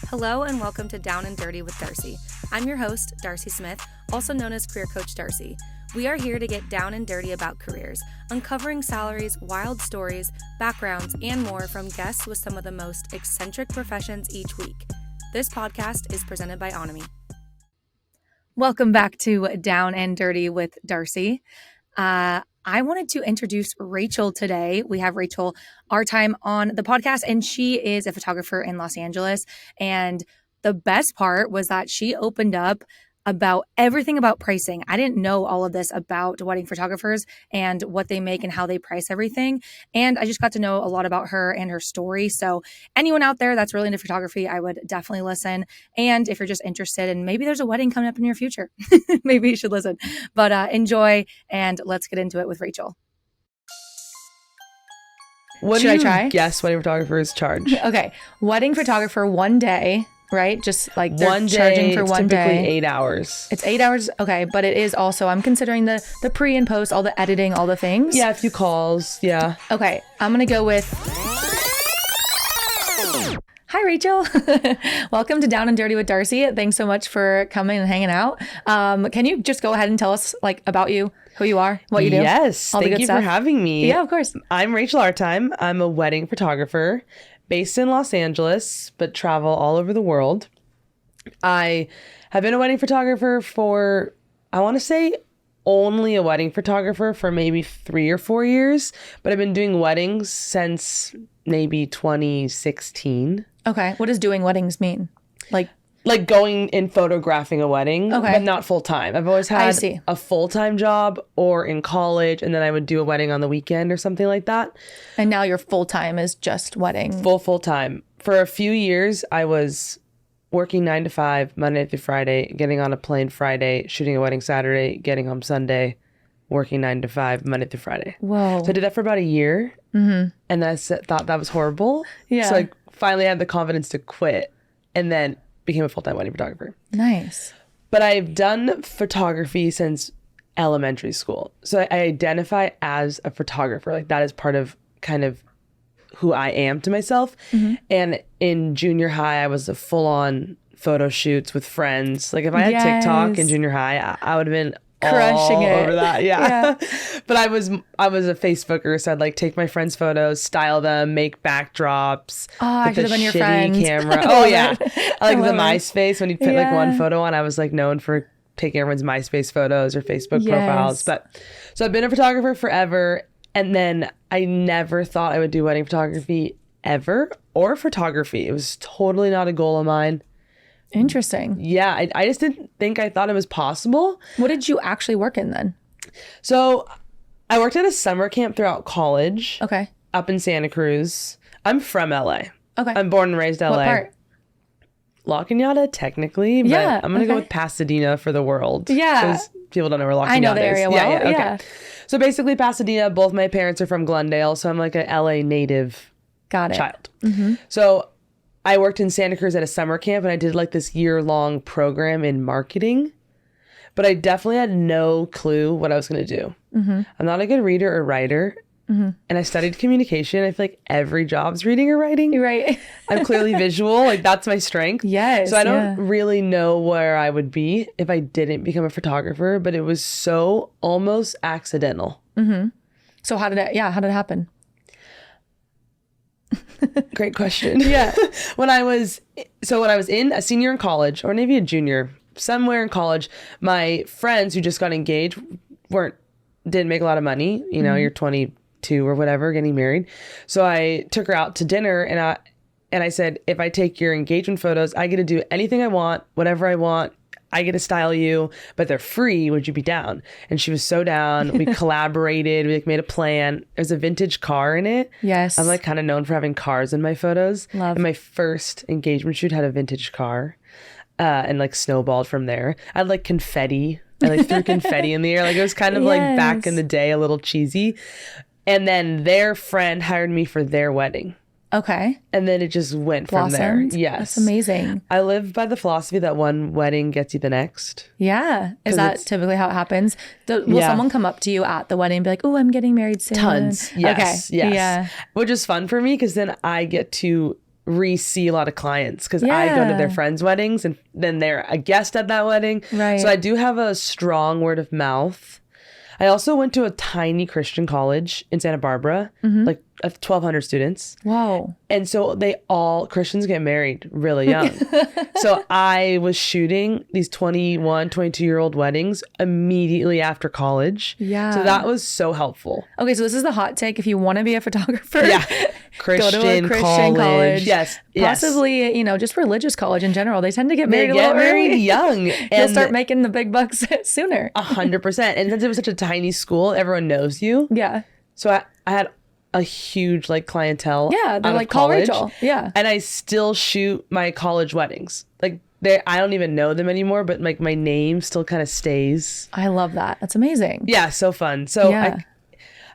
Hello and welcome to Down and Dirty with Darci. I'm your host, Darci Smith, also known as Career Coach Darci. We are here to get down and dirty about careers, uncovering salaries, wild stories, backgrounds, and more from guests with some of the most eccentric professions each week. This podcast is presented by Onomy. Welcome back to Down and Dirty with Darci. I wanted to introduce Rachel today. We have Rachel Artime on the podcast, and she is a photographer in Los Angeles. And the best part was that she opened up about everything about pricing. I didn't know all of this about wedding photographers and what they make and how they price everything. And I just got to know a lot about her and her story. So anyone out there that's really into photography, I would definitely listen. And if you're just interested and maybe there's a wedding coming up in your future, maybe you should listen. But enjoy, and let's get into it with Rachel. What Should do I you try? guess wedding photographers charge? Okay. Wedding photographer one day, right? Just like they're One day, charging for it's one typically day. 8 hours. It's 8 hours. Okay. But it is also, I'm considering the pre and post, all the editing, all the things. Yeah, a few calls. Yeah. Okay. I'm going to go with. Hi, Rachel. Welcome to Down and Dirty with Darci. Thanks so much for coming and hanging out. Can you just go ahead and tell us about you, who you are, what you do? Yes. all the Thank good you stuff? for having me. Yeah, of course. I'm Rachel Artime. I'm a wedding photographer based in Los Angeles, but travel all over the world. I have been a wedding photographer for, I want to say, only a wedding photographer for maybe 3 or 4 years, but I've been doing weddings since maybe 2016. Okay. What does doing weddings mean? Like Going and photographing a wedding, Okay. but not full time. I've always I had see. a full-time job or in college, and then I would do a wedding on the weekend or something like that. And now your full time is just wedding. Full time. For a few years, I was working 9 to 5, Monday through Friday, getting on a plane Friday, shooting a wedding Saturday, getting home Sunday, working 9 to 5, Monday through Friday. Whoa. So I did that for about a year, and I thought that was horrible. Yeah. So I finally had the confidence to quit, and then became a full-time wedding photographer. Nice. But I've done photography since elementary school. So I identify as a photographer. Like that is part of kind of who I am to myself. And in junior high, I was a full-on photo shoots with friends. Like if I had TikTok in junior high, I would have been Crushing all it. over that. Yeah. But I was a Facebooker, so I'd like take my friends' photos, style them, make backdrops. I with should the have been your shitty friend. camera. I Oh love yeah. it. I like I the love it. MySpace when you put like one Yeah. photo on. I was like known for taking everyone's MySpace photos or Facebook Yes. profiles. But so I've been a photographer forever, and then I never thought I would do wedding photography ever, or photography. It was totally not a goal of mine. Interesting. Yeah, I just didn't think, I thought it was possible. What did you actually work in then? So I worked at a summer camp throughout college Okay. up in Santa Cruz. I'm from LA. Okay. I'm born and raised LA. What part? La Cañada, technically, but Yeah, I'm going to go okay. with Pasadena for the world. Yeah. Because people don't know where La Cañada I know the area is. well. Yeah, Yeah. okay. So basically Pasadena, both my parents are from Glendale, so I'm like a LA native Got it. child. So I worked in Santa Cruz at a summer camp, and I did like this year-long program in marketing, but I definitely had no clue what I was going to do. I'm not a good reader or writer, and I studied communication. I feel like every job's reading or writing. You're right. I'm clearly visual. Like that's my strength. Yes, So I don't yeah. really know where I would be if I didn't become a photographer, but it was so almost accidental. So how did it happen? Great question. Yeah. When I was in a senior in college, or maybe a junior, somewhere in college, my friends who just got engaged didn't make a lot of money. You know, you're 22 or whatever, getting married. So I took her out to dinner, and I said, if I take your engagement photos, I get to do anything I want, whatever I want. I get to style you, but they're free. Would you be down? And she was so down. We collaborated. We like made a plan. There's a vintage car in it. Yes. I'm like kind of known for having cars in my photos. Love. And my first engagement shoot had a vintage car, and like snowballed from there. I had like confetti. I like threw confetti in the air. Like it was kind of like back Yes. in the day, a little cheesy. And then their friend hired me for their wedding. Okay. And then it just went from there. Blossomed. Yes. That's amazing. I live by the philosophy that one wedding gets you the next. Yeah. Is that it's- typically how it happens? Will Yeah. someone come up to you at the wedding and be like, oh, I'm getting married soon? Tons. Yes. Okay. Yes. Yeah. Which is fun for me because then I get to re-see a lot of clients because I go to their friends' weddings and then they're a guest at that wedding. Right. So I do have a strong word of mouth. I also went to a tiny Christian college in Santa Barbara, like 1,200 students. Whoa. And so Christians get married really young. So I was shooting these 21, 22-year-old weddings immediately after college. Yeah. So that was so helpful. Okay, so this is the hot take. If you want to be a photographer, Christian, go to a Christian college. Yes. Possibly, just religious college in general. They tend to get married a little early. young. You'll And start making the big bucks sooner. 100%. And since it was such a tiny school, everyone knows you. Yeah. So I had a huge clientele. Yeah, they're out like, of call college. Rachel. Yeah. And I still shoot my college weddings. I don't even know them anymore, but my name still kind of stays. I love that. That's amazing. Yeah, so fun. So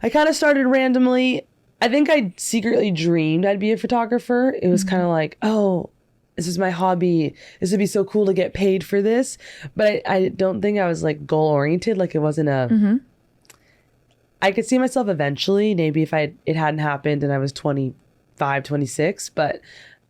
I kind of started randomly. I think I secretly dreamed I'd be a photographer. It was kind of like, oh, this is my hobby. This would be so cool to get paid for this. But I don't think I was goal oriented. It wasn't a. I could see myself eventually, maybe if it hadn't happened and I was 25, 26, but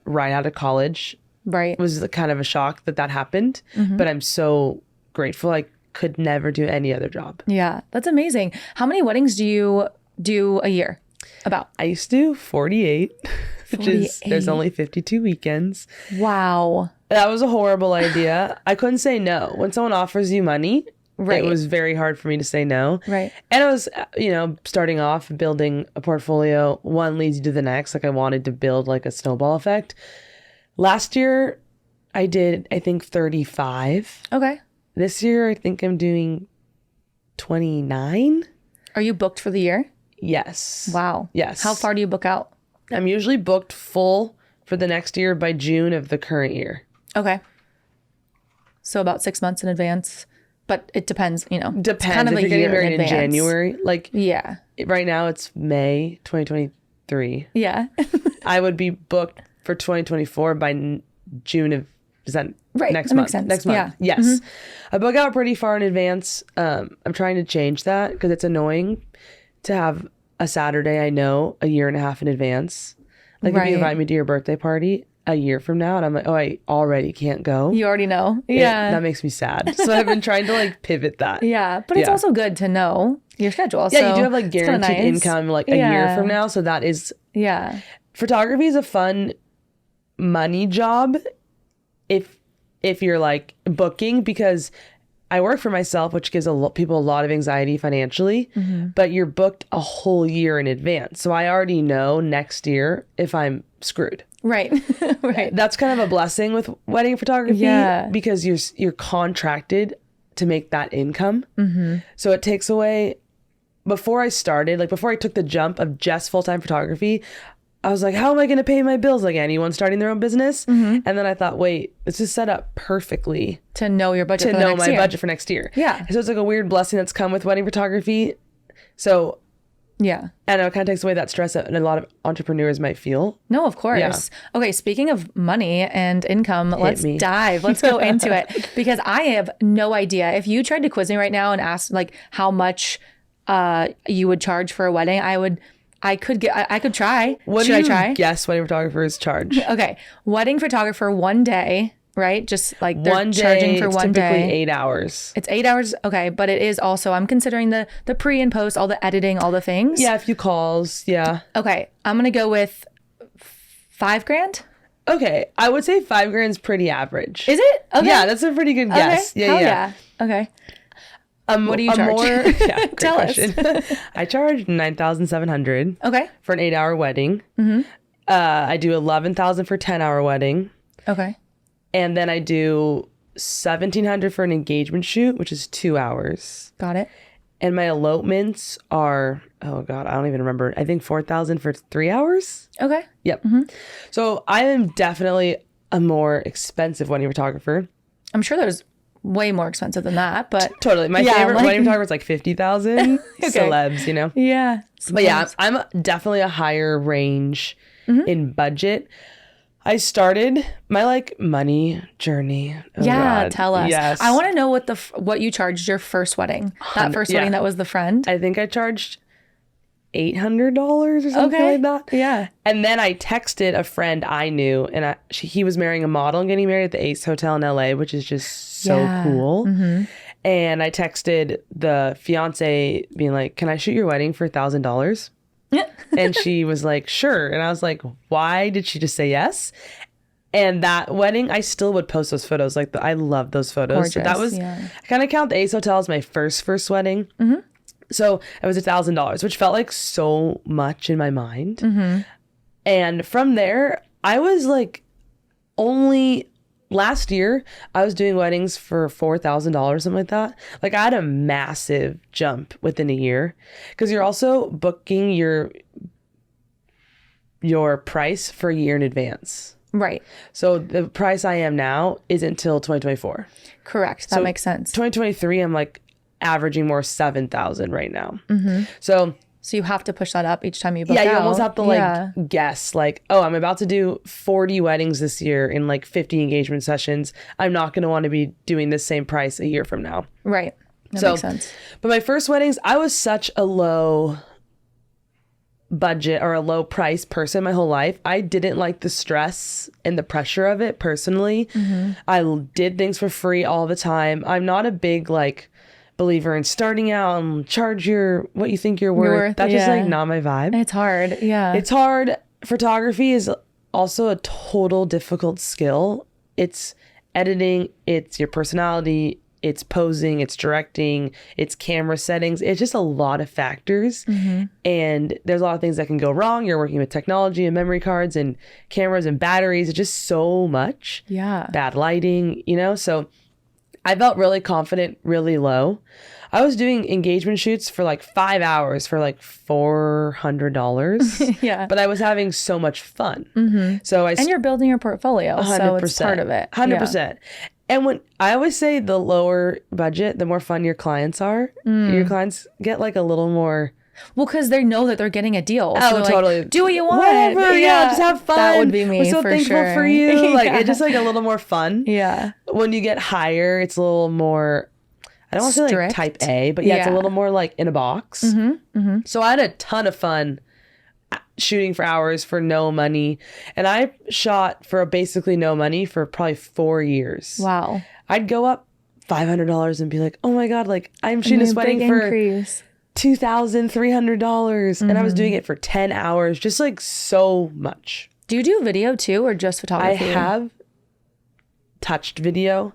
right out of college, right, was kind of a shock that happened. But I'm so grateful. I could never do any other job. Yeah, that's amazing. How many weddings do you do a year? About? I used to do 48, which is, there's only 52 weekends. Wow. That was a horrible idea. I couldn't say no. When someone offers you money, it was very hard for me to say no. Right. And I was, starting off building a portfolio. One leads you to the next. I wanted to build a snowball effect. Last year, I did, I think, 35. Okay. This year, I think I'm doing 29. Are you booked for the year? Yes. Wow. Yes. How far do you book out? I'm usually booked full for the next year by June of the current year. Okay. So about 6 months in advance. But it depends, Depends. Kind of if a you're getting year married in advance. January. Yeah. Right now it's May 2023. Yeah. I would be booked for 2024 by June of, is that next that month? Makes sense. Next month. Yeah. Yes. I book out pretty far in advance. I'm trying to change that because it's annoying to have a Saturday I know a year and a half in advance. If you invite me to your birthday party a year from now and I'm like, oh, I already can't go. You already know. Yeah. That makes me sad. So I've been trying to pivot that. Yeah. But it's also good to know your schedule. Yeah, so you do have guaranteed income a year from now. So that is. Yeah. Photography is a fun money job if you're booking, because I work for myself, which gives people a lot of anxiety financially, but you're booked a whole year in advance. So I already know next year if I'm screwed. Right. Right. That's kind of a blessing with wedding photography because you're contracted to make that income. So it takes away, before I took the jump of just full-time photography, I was like, how am I going to pay my bills like anyone starting their own business? And then I thought, wait, this is set up perfectly to know your budget to know my budget for next year. Yeah. So it's a weird blessing that's come with wedding photography. So yeah. And it kind of takes away that stress that a lot of entrepreneurs might feel. No, of course. Yeah. Okay, speaking of money and income, let's dive. Let's go into it, because I have no idea. If you tried to quiz me right now and ask how much you would charge for a wedding, I could try. What Should do I you try? guess wedding photographers charge? Okay. Wedding photographer, one day, right? Just they're one day, charging for it's one typically day. 8 hours. It's 8 hours. Okay. But it is also, I'm considering the pre and post, all the editing, all the things. Yeah. A few calls. Yeah. Okay. I'm going to go with $5,000. Okay. I would say $5,000 is pretty average. Is it? Okay. Yeah. That's a pretty good guess. Okay. Yeah. Yeah. Okay. What do you charge? Great Tell question. I charge $9,700. Okay. For an 8-hour wedding. I do $11,000 for a 10-hour wedding. Okay. And then I do $1,700 for an engagement shoot, which is 2 hours. Got it. And my elopements are, oh God, I don't even remember. I think $4,000 for 3 hours. Okay. Yep. So I am definitely a more expensive wedding photographer. I'm sure there's way more expensive than that, but totally. My favorite wedding photographer is like $50,000. Celebs, Yeah. But yeah, I'm definitely a higher range in budget. I started my money journey. Oh, yeah, God. tell us. Yes. I want to know what you charged your first wedding. That first wedding that was the friend. I think I charged $800 or something like that. Yeah. And then I texted a friend I knew, and he was marrying a model and getting married at the Ace Hotel in LA, which is just so cool. And I texted the fiance being like, can I shoot your wedding for $1,000? And she was like, sure. And I was like, why did she just say yes? And that wedding, I still would post those photos. Like, I love those photos. Gorgeous, So that was, I kind of count the Ace Hotel as my first wedding. So it was $1,000, which felt like so much in my mind. And from there, I was like, only last year, I was doing weddings for $4,000, something like that. Like, I had a massive jump within a year, because you're also booking your price for a year in advance. Right. So the price I am now isn't until 2024. Correct. That makes sense. 2023, I'm like averaging more 7,000 right now. So you have to push that up each time you book out. you almost have to like guess like, oh, I'm about to do 40 weddings this year in like 50 engagement sessions. I'm not going to want to be doing the same price a year from now. Right. That makes sense. But my first weddings, I was such a low budget or a low price person my whole life. I didn't like the stress and the pressure of it personally. I did things for free all the time. I'm not a big like believer in starting out and charge what you think you're worth. That's just like not my vibe. It's hard. Yeah. It's hard. Photography is also a total difficult skill. It's editing, it's your personality, it's posing, it's directing, it's camera settings. It's just a lot of factors. And there's a lot of things that can go wrong. You're working with technology and memory cards and cameras and batteries. It's just so much. Yeah. Bad lighting, So I felt really confident, really low. I was doing engagement shoots for like 5 hours for like $400. Yeah. But I was having so much fun. So and you're building your portfolio. 100%, so it's part of it. 100%. Yeah. And when I always say the lower budget, the more fun your clients are. Your clients get like a little more. Well, because they know that they're getting a deal. So totally. Like, do what you want. Whatever. Yeah. Just have fun. That would be me. We're so thankful for you. Like, it's just like a little more fun. Yeah. When you get higher, it's a little more. I don't want to say like type A, but it's a little more like in a box. So I had a ton of fun shooting for hours for no money. And I shot for basically no money for probably 4 years. Wow. I'd go up $500 and be like, oh my God, like I'm shooting this wedding for $2,300. And I was doing it for 10 hours, just like so much. Do you do video too, or just photography? I have touched video.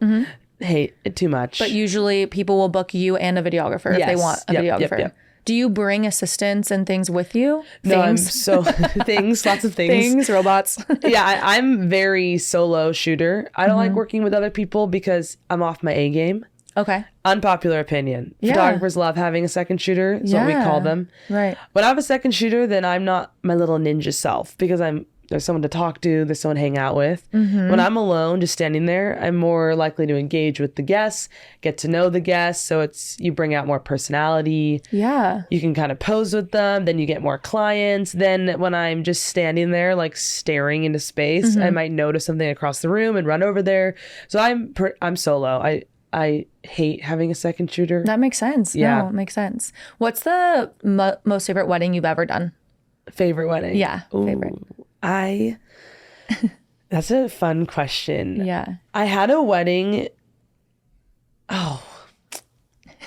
Hate it too much. But usually people will book you and a videographer if they want a videographer. Yep. Do you bring assistants and things with you? No, lots of things. Things, robots. I'm very solo shooter. I don't like working with other people because I'm off my A game. Okay. Unpopular opinion. Photographers love having a second shooter. That's what we call them. Right. When I have a second shooter, then I'm not my little ninja self because there's someone to talk to, there's someone to hang out with. When I'm alone, just standing there, I'm more likely to engage with the guests, get to know the guests. So you bring out more personality. Yeah. You can kind of pose with them. Then you get more clients. Then when I'm just standing there, like staring into space, I might notice something across the room and run over there. So I'm solo. I hate having a second shooter. That makes sense. Yeah. No, it makes sense. What's the most favorite wedding you've ever done? Favorite wedding? Yeah. Favorite. That's a fun question. Yeah. I had a wedding.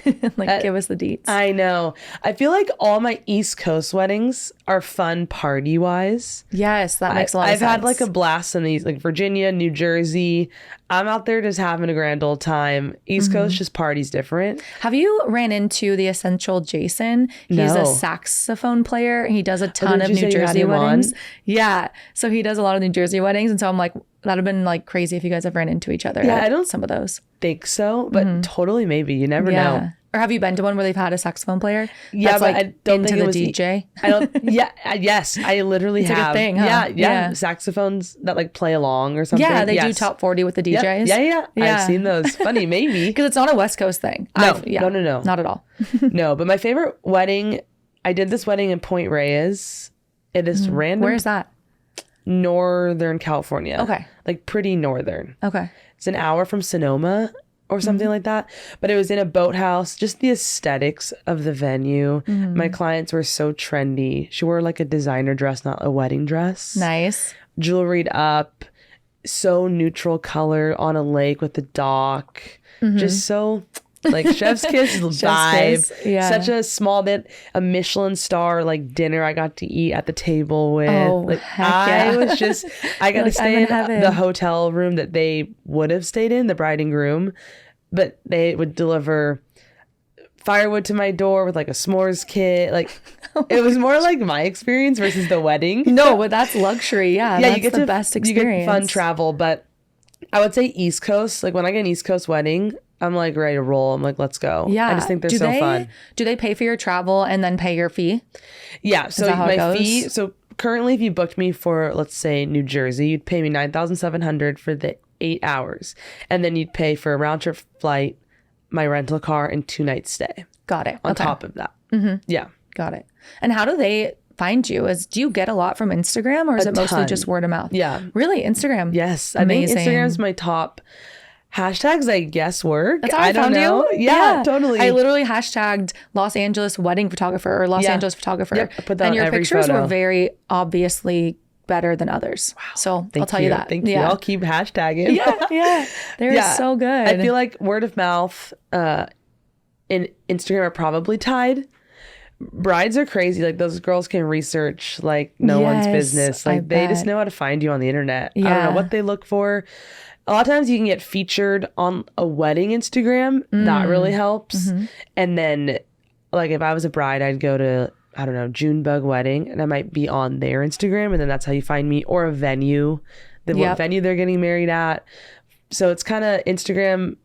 Give us the deets. I know. I feel like all my East Coast weddings are fun party wise. Yes, that makes a lot of sense. I've had like a blast in these, like Virginia, New Jersey. I'm out there just having a grand old time. East Coast, just parties different. Have you ran into the essential Jason? He's a saxophone player. He does a ton of New Jersey weddings. Yeah. So he does a lot of New Jersey weddings. And so I'm like, that'd have been like crazy if you guys have ran into each other. Yeah, I don't some of those. Think so, but totally maybe. You never know. Or have you been to one where they've had a saxophone player? Yeah, that's but like I don't into think it was the DJ. I don't. Yeah. Yes, I literally it's have. Like a thing, huh? Yeah. Saxophones that like play along or something. Yeah, they do top 40 with the DJs. Yeah. I've seen those. Funny, maybe because it's not a West Coast thing. No, not at all. No, but my favorite wedding. I did this wedding in Point Reyes. It is random. Where is that? Northern California. Okay. Like pretty northern. Okay. It's an hour from Sonoma. or something like that. But it was in a boathouse. Just the aesthetics of the venue. My clients were so trendy. She wore like a designer dress, not a wedding dress. Nice. Jewelried up, so neutral color on a lake with the dock. Just so like chef's kiss vibe. Such a small bit, a Michelin star like dinner I got to eat at the table with. Like I was just, I got to stay in the hotel room that they would have stayed in, the bride and groom, but they would deliver firewood to my door with like a s'mores kit. Like it was more like my experience versus the wedding. No, but that's luxury. Yeah, that's you get the best experience. You get fun travel, but I would say East Coast. Like when I get an East Coast wedding, I'm like ready to roll. I'm like, let's go. Yeah. I just think they're fun. Do they pay for your travel and then pay your fee? Yeah. So my fee. So currently, if you booked me for, let's say, New Jersey, you'd pay me $9,700 for the 8 hours, and then you'd pay for a round trip flight, my rental car, and 2 nights stay. Got it. On top of that. Yeah. Got it. And how do they find you? Do you get a lot from Instagram, or is it mostly just word of mouth? Yeah. Really? Instagram? Yes. Amazing. I think Instagram's my top. Hashtags, I guess, work. That's how I don't know. Yeah, totally. I literally hashtagged Los Angeles wedding photographer or Los Angeles photographer. Yep, I put that and on your every pictures photo. were very obviously better than others. Wow. So I'll tell you that. Thank you. I'll keep hashtagging. Yeah. They're so good. I feel like word of mouth and Instagram are probably tied. Brides are crazy. Like those girls can research like no one's business. Like they just know how to find you on the internet. I don't know what they look for. A lot of times you can get featured on a wedding Instagram. That really helps. And then like if I was a bride, I'd go to, I don't know, Junebug Wedding, and I might be on their Instagram, and then that's how you find me, or a venue, what venue they're getting married at. So it's kind of Instagram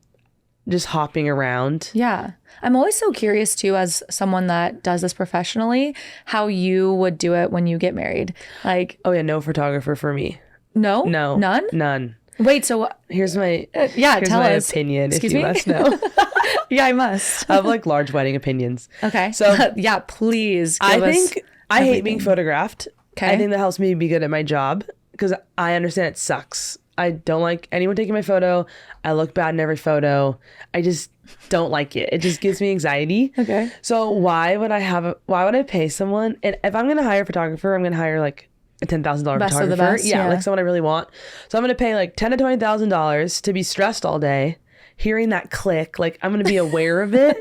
just hopping around. Yeah. I'm always so curious too, as someone that does this professionally, how you would do it when you get married. Like, oh yeah, no photographer for me. No? None. Wait, so here's my tell us. Opinion. Excuse if you me? must know. Yeah, I must. I have like large wedding opinions. Okay. So yeah, please. I hate being photographed. Okay. I think that helps me be good at my job because I understand it sucks. I don't like anyone taking my photo. I look bad in every photo. I just don't like it. It just gives me anxiety. Okay. So why would I pay someone? And if I'm going to hire a photographer, I'm going to hire like a $10,000 photographer. Of the best, yeah, like someone I really want. So I'm going to pay like $10,000 to $20,000 to be stressed all day, hearing that click. Like I'm going to be aware of it.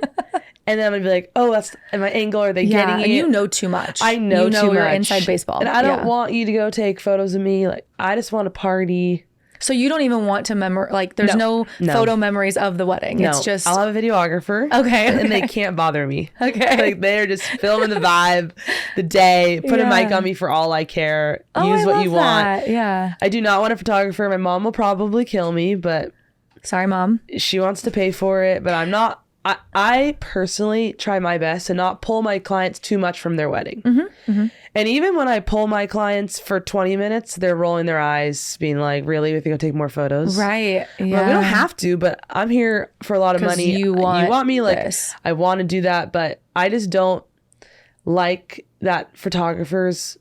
And then I'm going to be like, oh, that's my angle. Are they getting it? And you know too much. I know too much. You're inside baseball. And I don't want you to go take photos of me. Like I just want to party. So you don't even want to like there's no photo memories of the wedding. No. It's just, I'll have a videographer. Okay. And they can't bother me. Okay. Like they're just filming the vibe, the day, put a mic on me for all I care. Use what you want. Yeah. I do not want a photographer. My mom will probably kill me, but sorry, Mom. She wants to pay for it, but I'm not. I personally try my best to not pull my clients too much from their wedding. And even when I pull my clients for 20 minutes, they're rolling their eyes, being like, really? We think I'll take more photos? Right. Yeah. Well, we don't have to, but I'm here for a lot of money. You want me, like, this. I want to do that, but I just don't like that photographers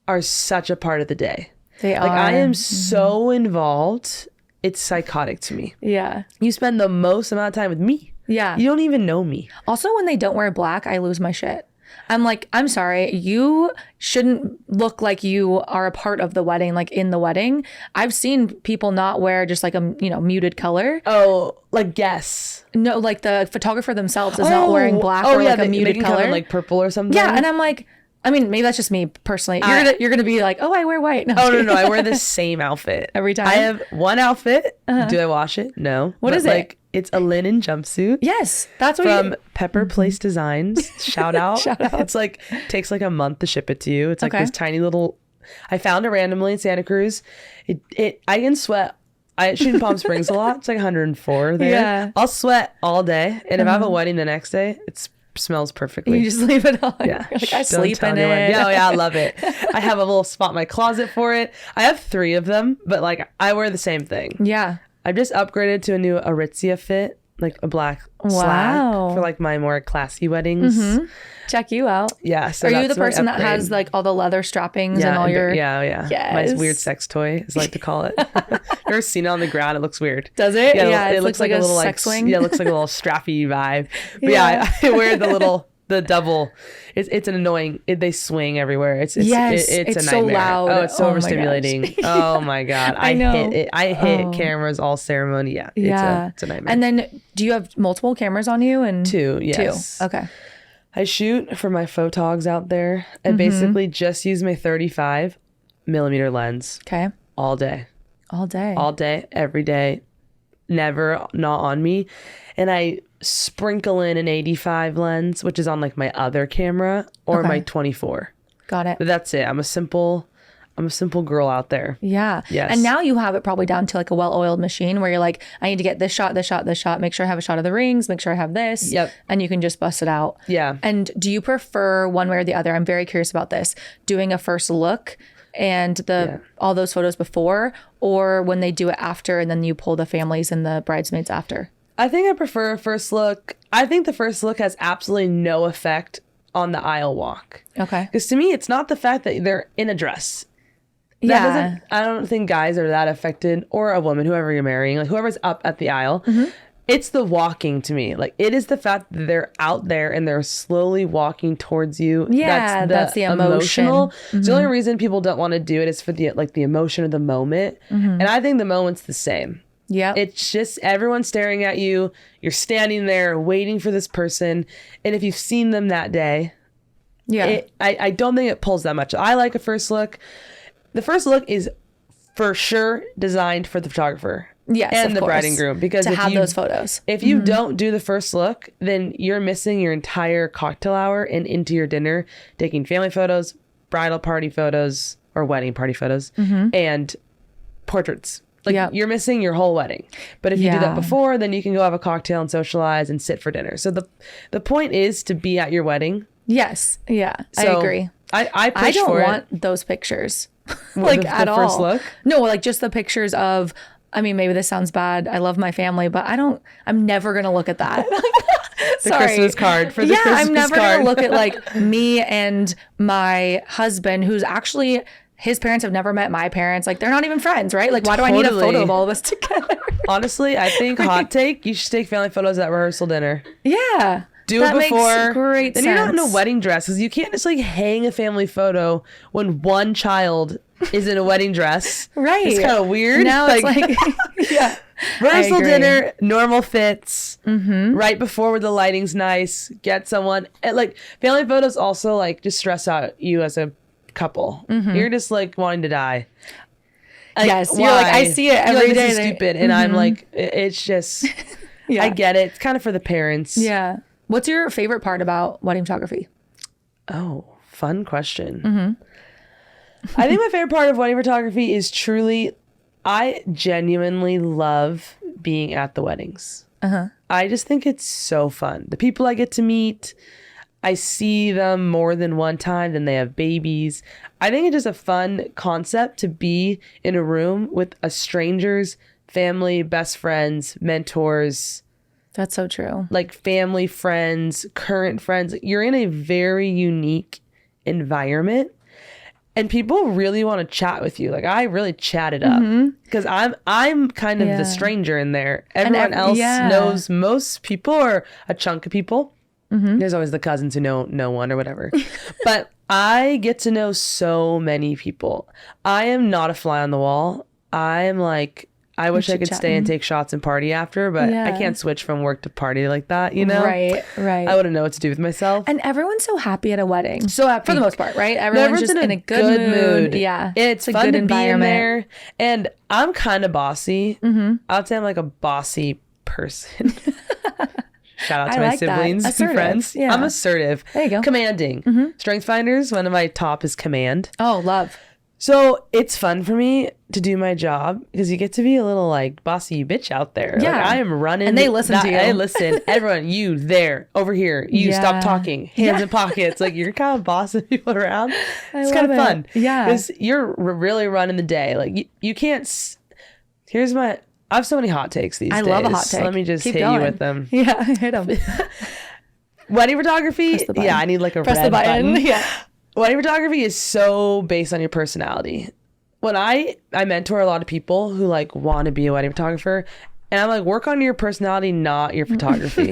are such a part of the day. They are. Like, I am so involved. It's psychotic to me. Yeah. You spend the most amount of time with me. Yeah. You don't even know me. Also, when they don't wear black, I lose my shit. I'm like, I'm sorry, you shouldn't look like you are a part of the wedding, like in the wedding. I've seen people not wear just like a, muted color. Oh, like guests. No, like the photographer themselves is not wearing black or like a muted color. Come in like purple or something. Yeah, and I'm like, I mean, maybe that's just me personally. You're gonna be like, oh, I wear white. No, no, I wear the same outfit every time. I have one outfit. Do I wash it? No. What is it? Like, it's a linen jumpsuit. Yes, that's what from Pepper Place Designs. Shout out. Shout out. It's like takes like a month to ship it to you. It's like this tiny little. I found it randomly in Santa Cruz. I can sweat. I shoot in Palm Springs a lot. It's like 104 there. Yeah. I'll sweat all day, and if I have a wedding the next day, it smells perfectly. You just leave it on. Yeah. Like, I sleep in it. Yeah, I love it. I have a little spot in my closet for it. I have 3 of them, but like I wear the same thing. Yeah. I've just upgraded to a new Aritzia fit. like a black slack for like my more classy weddings. Check you out. Yeah. So are you the that's my person that upgrade. has like all the leather strappings and all your? Yeah. Yes. My weird sex toy, as I like to call it. Ever seen it on the ground? It looks weird. Does it? Yeah. It looks like a little sex swing. Yeah, it looks like a little strappy vibe. But yeah, I wear the double. It's an annoying. They swing everywhere. It's a nightmare. so loud. Oh, it's so Oh my overstimulating. Oh my god, I know. hit it. I hit cameras all ceremony. Yeah, it's a nightmare. And then, do you have multiple cameras on you? And 2, yes. 2. Okay. I shoot for my photogs out there. I basically just use my 35 millimeter lens. Okay. All day, every day, never not on me. And I sprinkle in an 85 lens, which is on like my other camera or my 24. Got it. But that's it. I'm a simple girl out there. Yeah. Yes. And now you have it probably down to like a well-oiled machine where you're like, I need to get this shot, make sure I have a shot of the rings, make sure I have this. Yep. And you can just bust it out. Yeah. And do you prefer one way or the other? I'm very curious about this. Doing a first look and all those photos before, or when they do it after and then you pull the families and the bridesmaids after? I think I prefer a first look. I think the first look has absolutely no effect on the aisle walk. Okay. Because to me, it's not the fact that they're in a dress. I don't think guys are that affected, or a woman, whoever you're marrying, like whoever's up at the aisle. It's the walking to me. Like, it is the fact that they're out there and they're slowly walking towards you. Yeah, that's the emotion. The only reason people don't want to do it is for the emotion of the moment. And I think the moment's the same. Yeah. It's just everyone staring at you. You're standing there waiting for this person. And if you've seen them that day, I don't think it pulls that much. I like a first look. The first look is for sure designed for the photographer. Yes, and of the course. bride and groom, because to have those photos. If you don't do the first look, then you're missing your entire cocktail hour and into your dinner, taking family photos, bridal party photos, or wedding party photos, and portraits. Like, you're missing your whole wedding. But if you do that before, then you can go have a cocktail and socialize and sit for dinner. So the point is to be at your wedding. Yes. Yeah. So I agree. I push for it. don't want those pictures. Like, at all. First look? No, like just the pictures of, I mean, maybe this sounds bad. I love my family, but I'm never going to look at that. The Christmas card for the Christmas I'm never card. going to look at like me and my husband, who's actually, his parents have never met my parents. Like, they're not even friends, right? Like, why do I need a photo of all of us together? Honestly, I think hot take, you should take family photos at rehearsal dinner. Yeah. Do that it before. Makes great then sense. You're not in a wedding dress, because you can't just like hang a family photo when one child is in a wedding dress. Right. It's kind of weird. Now it's like, yeah. Rehearsal dinner, normal fits, right before where the lighting's nice. Get someone. And, like, family photos also like just stress out you as a couple. You're just like wanting to die. Like, yes, you're like, I see it every day. This is stupid, and I'm like, it's just. I get it. It's kind of for the parents. Yeah. What's your favorite part about wedding photography? Oh, fun question. I think my favorite part of wedding photography is truly, I genuinely love being at the weddings. I just think it's so fun. The people I get to meet, I see them more than one time, then they have babies. I think it's just a fun concept to be in a room with a stranger's family, best friends, mentors. That's so true. Like family, friends, current friends. You're in a very unique environment, and people really want to chat with you. Like, I really chat it up because I'm kind of the stranger in there. Everyone else knows most people, or a chunk of people. There's always the cousins who know no one or whatever. But I get to know so many people. I am not a fly on the wall. I am like, I wish I could stay and take shots and party after, but I can't switch from work to party like that, you know? Right. I wouldn't know what to do with myself. And everyone's so happy at a wedding. So happy. For the most part, right? Everyone's just in a good mood. Yeah. It's a fun good to environment. be in there. And I'm kind of bossy. I'd say I'm like a bossy person. Shout out to my siblings and friends. Yeah. I'm assertive. There you go. Commanding. StrengthsFinders, one of my top is command. Oh, love. So it's fun for me to do my job because you get to be a little like bossy bitch out there. Yeah. Like, I am running. And they listen to you. They listen. Everyone, you there, over here. You stop talking. Hands in pockets. Like, you're kind of bossing people around. It's kind of fun. Yeah. Because you're really running the day. Like, you can't. Here's my. I have so many hot takes these days. I love a hot take. Let me just Keep hit going. you with them. Yeah, hit them. Wedding photography. Yeah, I need like a Press red the button. Yeah. Wedding photography is so based on your personality. When I mentor a lot of people who like want to be a wedding photographer, and I'm like, work on your personality, not your photography.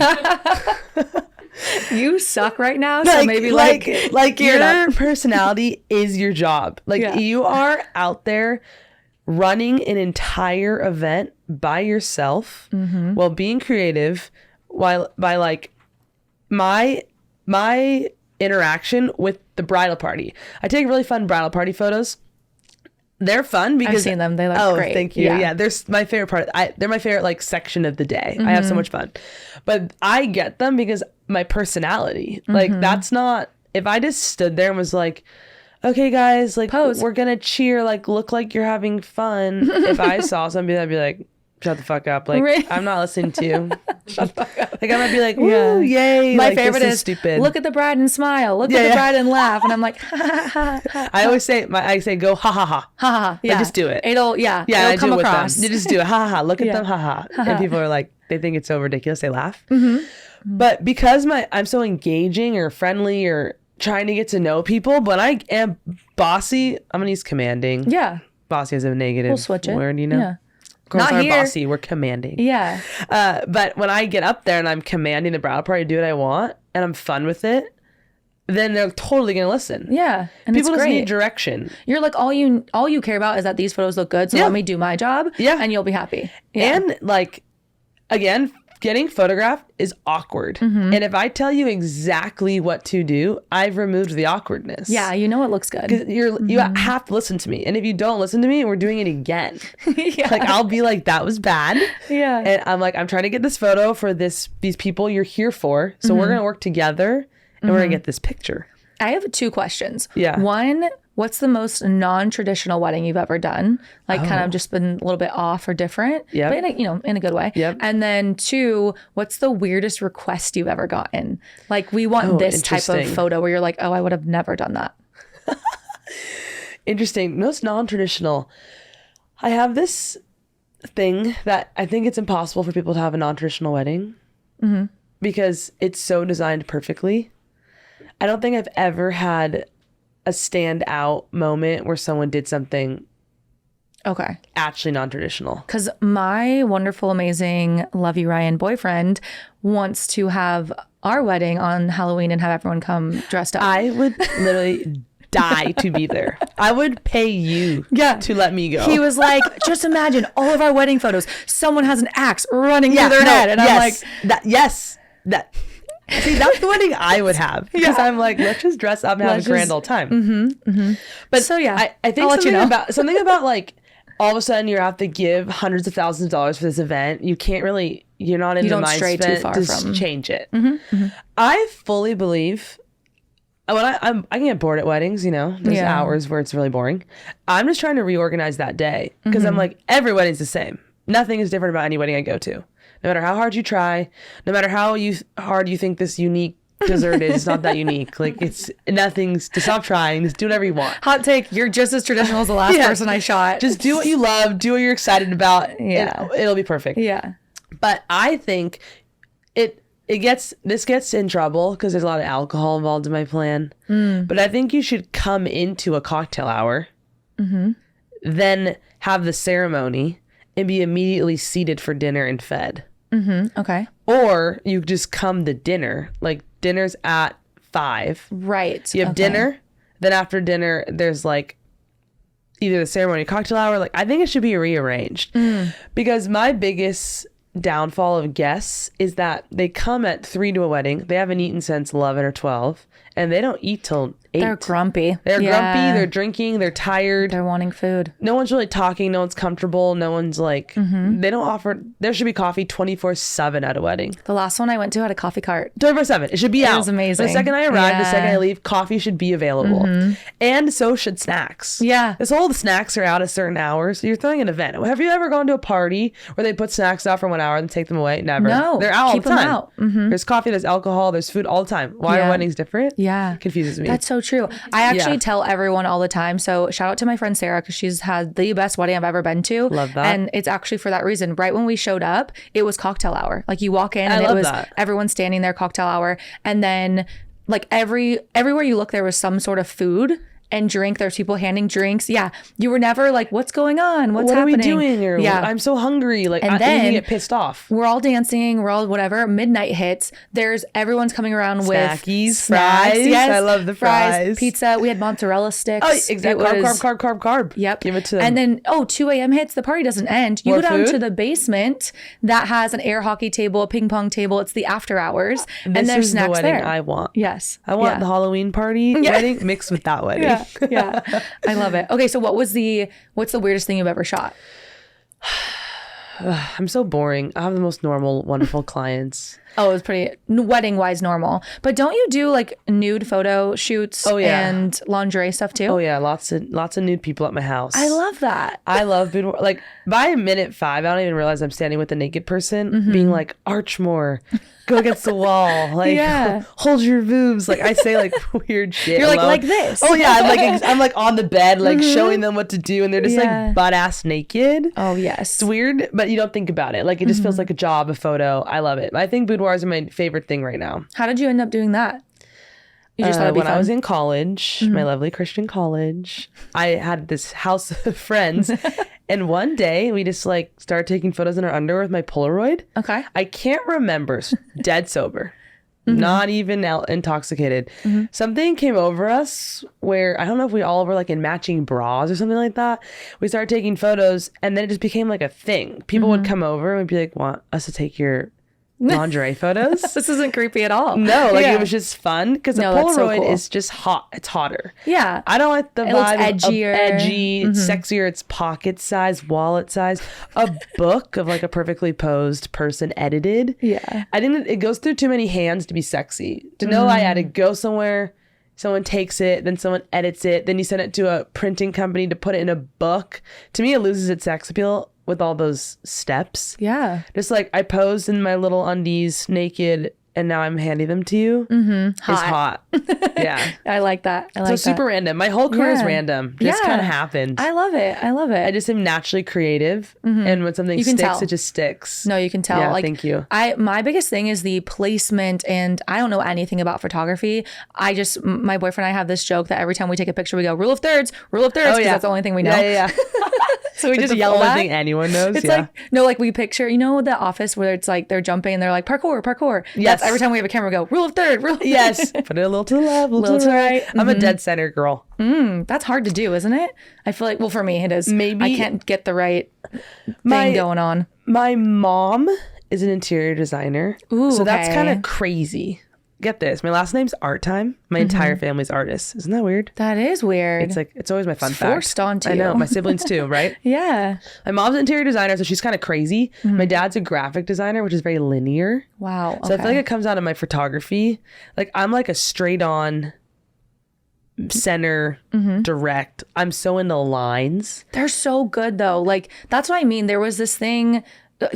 You suck right now, so maybe like your personality is your job. Like you are out there running an entire event by yourself while being creative, by like my interaction with the bridal party. I take really fun bridal party photos. They're fun because I've seen them. They look great. Thank you. Yeah, they're my favorite part. They're my favorite like section of the day. I have so much fun. But I get them because my personality. Like that's not, if I just stood there and was like, okay guys, like pose. We're gonna cheer, like look like you're having fun. If I saw somebody, I'd be like, shut the fuck up. Like I'm not listening to you. Shut the fuck up. Like I might be like, woo, yay. My like, favorite is is stupid. Look at the bride and smile. Look at the bride and laugh. And I'm like, ha ha ha ha. I always say, I say go ha ha ha. Ha ha. Yeah. Like, just do it. It'll I come do it across. with them. You just do it. Ha ha ha. Look at them. Ha ha. And people are like, they think it's so ridiculous. They laugh. But because I'm so engaging or friendly or trying to get to know people, but I am bossy. I'm gonna use commanding. Yeah. Bossy is a negative We'll switch it. word, you know? Yeah. Girls Not aren't here. bossy. We're commanding. Yeah. But when I get up there and I'm commanding the bridal party to do what I want and I'm fun with it, then they're totally gonna listen. Yeah. And People it's just great. need direction. You're like, all you care about is that these photos look good, so let me do my job. Yeah. And you'll be happy. Yeah. And like, again, getting photographed is awkward. And if I tell you exactly what to do, I've removed the awkwardness. Yeah, you know it looks good. Because you have to listen to me. And if you don't listen to me, we're doing it again. Yeah. Like I'll be like, that was bad. Yeah. And I'm like, I'm trying to get this photo for these people you're here for. So we're gonna work together and we're gonna get this picture. I have 2 questions. Yeah. One, what's the most non-traditional wedding you've ever done? Like kind of just been a little bit off or different, Yep. but in a good way. Yep. And then 2, what's the weirdest request you've ever gotten? Like, we want this type of interesting. photo where you're like, oh, I would have never done that. Interesting. Most non-traditional. I have this thing that I think it's impossible for people to have a non-traditional wedding because it's so designed perfectly. I don't think I've ever had a standout moment where someone did something Okay. actually non-traditional. Because my wonderful, amazing, love you, Ryan boyfriend wants to have our wedding on Halloween and have everyone come dressed up. I would literally die to be there. I would pay you to let me go. He was like, just imagine all of our wedding photos. Someone has an axe running through their head. And I'm like, see, that's the wedding I would have. Because I'm like, let's just dress up and have a grand old time. But so yeah, I think I'll let you know. something about like all of a sudden you have to give hundreds of thousands of dollars for this event. You can't really, you're not in the don't stray too mindset far to from- change it. I fully believe when I can get bored at weddings, there's hours where it's really boring. I'm just trying to reorganize that day because I'm like, every wedding's the same. Nothing is different about any wedding I go to. No matter how hard you try, no matter how hard you think this unique dessert is, it's not that unique. Like nothing's to stop trying. Just do whatever you want. Hot take, you're just as traditional as the last person I shot. Just do what you love, do what you're excited about. Yeah. It'll be perfect. Yeah. But I think this gets in trouble because there's a lot of alcohol involved in my plan. But I think you should come into a cocktail hour, then have the ceremony and be immediately seated for dinner and fed. Okay. Or you just come to dinner. Like dinner's at 5. Right. You have dinner. Then after dinner, there's like either the ceremony or cocktail hour. Like I think it should be rearranged because my biggest downfall of guests is that they come at 3 to a wedding. They haven't eaten since 11 or 12 and they don't eat till 8. They're grumpy. They're grumpy. They're drinking. They're tired. They're wanting food. No one's really talking. No one's comfortable. No one's like, they don't offer, there should be coffee 24/7 at a wedding. The last one I went to had a coffee cart. 24/7. It should be out. It was amazing. The second I arrive, the second Yeah. I leave, coffee should be available. And so should snacks. Yeah. This whole snacks are out at certain hours. So you're throwing an event. Have you ever gone to a party where they put snacks out for 1 hour and take them away? Never. No. They're out Keep all the them time. out. There's coffee, there's alcohol, there's food all the time. Why are Yeah. weddings different? Yeah. Confuses me. That's so true. I actually Yeah. tell everyone all the time. So shout out to my friend Sarah, because she's had the best wedding I've ever been to. Love that. And it's actually for that reason. Right when we showed up, it was cocktail hour. Like you walk in and I it love was that. everyone standing there, cocktail hour. And then like everywhere you look, there was some sort of food and drink. There's people handing drinks. Yeah. You were never like, what's going on? What's what happening? are we doing? Or yeah. I'm so hungry. Like, And I then- even get pissed off. We're all dancing. We're all whatever. Midnight hits. Everyone's coming around with Snackies, snacks. fries. Yes, I love the fries. Pizza. We had mozzarella sticks. Oh, exactly. It was- Carb. Yep. Give it to them. And then, 2 a.m. hits. The party doesn't end. You More go down food? to the basement that has an air hockey table, a ping pong table. It's the after hours. This and there's is snacks the wedding there. I want. Yes. I want Yeah. the Halloween party wedding mixed with that wedding. Yeah. Yeah. I love it. Okay. So what's the weirdest thing you've ever shot? I'm so boring. I have the most normal, wonderful clients. Oh, it was pretty wedding wise normal. But don't you do like nude photo shoots and lingerie stuff too? Oh yeah, lots of nude people at my house. I love that. I love boudoir. Like by minute 5, I don't even realize I'm standing with a naked person, being like, "Arch more, go against the wall, like Yeah. hold your boobs." Like I say like weird shit. You're alone. like this. Oh yeah, I'm like on the bed, like showing them what to do, and they're just Yeah. like butt ass naked. Oh yes. It's weird, but you don't think about it. Like it just feels like a job, a photo. I love it. I think boudoirs are my favorite thing right now. How did you end up doing that? You just thought it'd be When fun? I was in college, my lovely Christian college, I had this house of friends, and one day we just like started taking photos in our underwear with my Polaroid. Okay. I can't remember, dead sober, not even intoxicated. Something came over us where I don't know if we all were like in matching bras or something like that. We started taking photos, and then it just became like a thing. People would come over and would be like, "Want us to take your lingerie photos?" This isn't creepy at all. No, like Yeah. it was just fun because No, a that's so Polaroid cool. is just hot. It's hotter. Yeah. I don't like the It looks vibe edgier. of edgy, sexier. It's pocket size, wallet size. A book of like a perfectly posed person edited. Yeah. I think it goes through too many hands to be sexy. To know I had to go somewhere, someone takes it, then someone edits it, then you send it to a printing company to put it in a book. To me, it loses its sex appeal with all those steps. Yeah. Just like I posed in my little undies naked and now I'm handing them to you. It's hot. Yeah. I like that. I like So that. super random. My whole career is Yeah. random. Just Yeah. kind of happened. I love it. I love it. I just am naturally creative. And when something You can sticks, tell. it just sticks. No, you can tell. Yeah, like, thank you. My biggest thing is the placement, and I don't know anything about photography. My boyfriend and I have this joke that every time we take a picture, we go rule of thirds, because that's the only thing we know. Yeah. So we It's just the yell only that. thing anyone knows. It's yeah. like, no, like we picture, The Office where it's like they're jumping and they're like parkour. Yes. That's every time we have a camera, we go rule of third, rule of Yes. Put it a little to the left, a little to the right. I'm a dead center girl. That's hard to do, isn't it? I feel like, well, for me, it is. Maybe- I can't get the right My- thing going on. My mom is an interior designer. Ooh, so that's okay. kind of crazy. Get this. My last name's Artime. My entire family's artists. Isn't that weird? That is weird. It's always my fun It's fact. forced onto I know. you. My siblings too, right? Yeah. My mom's an interior designer, so she's kind of crazy. My dad's a graphic designer, which is very linear. Wow. So I feel like it comes out of my photography. Like I'm like a straight on center direct. I'm so into lines. They're so good though. Like that's what I mean. There was this thing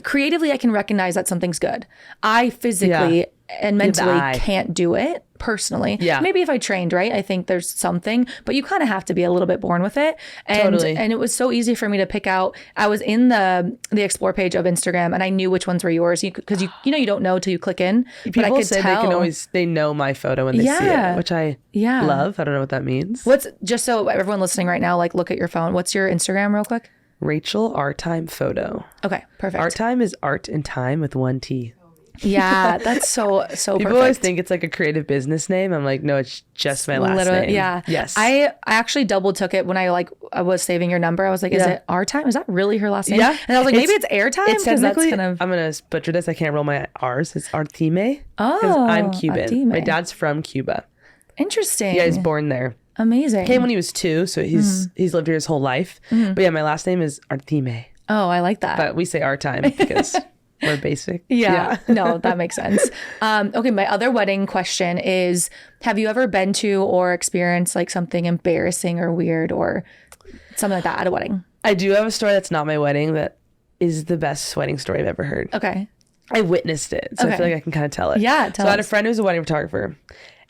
creatively I can recognize that something's good. I physically and mentally eye. can't do it personally. Yeah. Maybe if I trained, right? I think there's something, but you kind of have to be a little bit born with it. And Totally. and it was so easy for me to pick out. I was in the explore page of Instagram and I knew which ones were yours because you don't know till you click in. But I People could say tell. they know my photo when they see Yeah. it, which I Yeah. love. I don't know what that means. What's just so everyone listening right now, like look at your phone. What's your Instagram real quick? Rachel Artime photo. Okay, perfect. Artime is art and time with one T. Yeah, that's so People perfect. always think it's like a creative business name. I'm like, no, it's just my last name. Yeah. Yes. I actually double took it when I was saving your number. I was like, is Yeah. it Artime? Is that really her last name? Yeah. And I was like, maybe it's Airtime? It's 'Cause that's technically, kind of. I'm going to butcher this. I can't roll my R's. It's Artime. Oh, I'm Cuban. Artime. My dad's from Cuba. Interesting. Yeah, he's born there. Amazing. Came when he was 2, so he's lived here his whole life. But yeah, my last name is Artime. Oh, I like that. But we say Artime because we're basic. Yeah. No, that makes sense. Okay, my other wedding question is, have you ever been to or experienced like something embarrassing or weird or something like that at a wedding? I do have a story that's not my wedding that is the best wedding story I've ever heard. Okay. I witnessed it, so I Okay. feel like I can kind of tell it. Yeah, tell So I had a us. friend who was a wedding photographer,